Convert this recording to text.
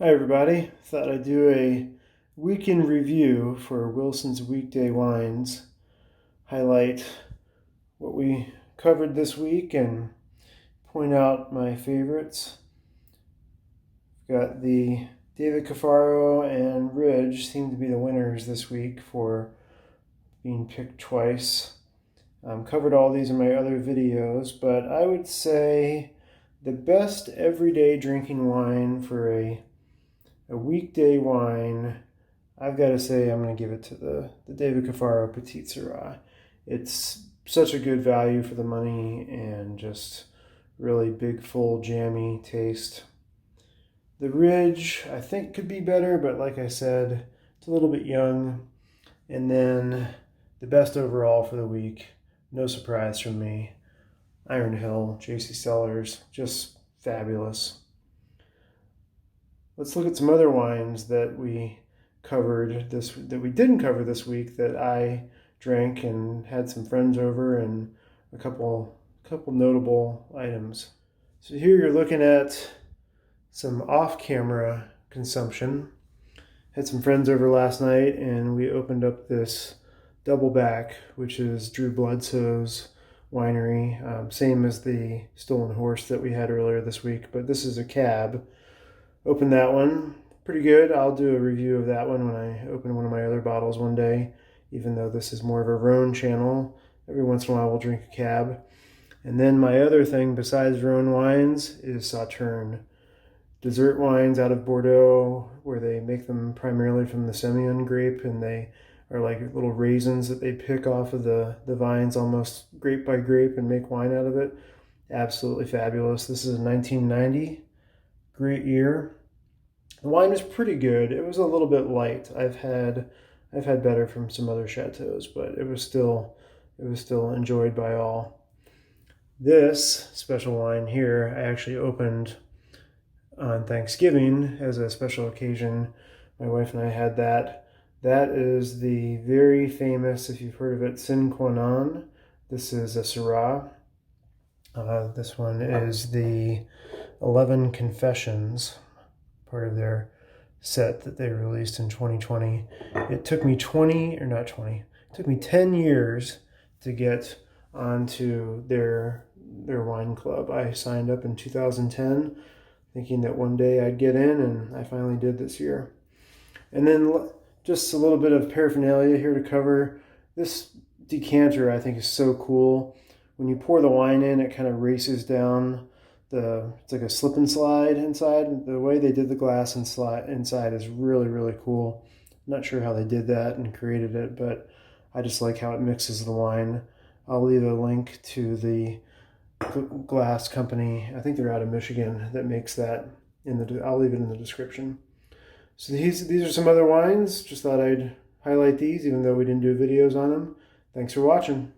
Hi everybody, thought I'd do a weekend review for Wilson's Weekday Wines, highlight what we covered this week and point out my favorites. Got the David Cafaro and Ridge seem to be the winners this week for being picked twice. Covered all these in my other videos, but I would say the best everyday drinking wine for a weekday wine, I've got to say I'm going to give it to the David Cafaro Petite Syrah. It's such a good value for the money and just really big, full, jammy taste. The Ridge, I think, could be better, but like I said, it's a little bit young. And then the best overall for the week, no surprise from me, Iron Hill, JC Cellars, just fabulous. Let's look at some other wines that we didn't cover this week that I drank and had some friends over, and a couple notable items. So here you're looking at some off-camera consumption. Had some friends over last night and we opened up this double back, which is Drew Bledsoe's winery, same as the Stolen Horse that we had earlier this week, but this is a cab. Opened that one, pretty good. I'll do a review of that one when I open one of my other bottles one day, even though this is more of a Rhone channel. Every once in a while we'll drink a cab. And then my other thing besides Rhone wines is Sauternes. Dessert wines out of Bordeaux, where they make them primarily from the Semillon grape, and they are like little raisins that they pick off of the vines almost grape by grape and make wine out of it. Absolutely fabulous. This is a 1990. Great year. The wine was pretty good. It was a little bit light. I've had better from some other chateaus, but it was still enjoyed by all. This special wine here I actually opened on Thanksgiving as a special occasion. My wife and I had that. That is the very famous, if you've heard of it, Sin Qua Non. This is a Syrah. This one is the 11 Confessions, part of their set that they released in 2020. It took me it took me 10 years to get onto their wine club. I signed up in 2010 thinking that one day I'd get in, and I finally did this year. And then just a little bit of paraphernalia here to cover. This decanter I think is so cool. When you pour the wine in, it kind of races down it's like a slip and slide inside. The way they did the glass and slide inside is really, really cool. I'm not sure how they did that and created it, but I just like how it mixes the wine. I'll leave a link to the glass company. I think they're out of Michigan that makes that. I'll leave it in the description. So these are some other wines. Just thought I'd highlight these, even though we didn't do videos on them. Thanks for watching.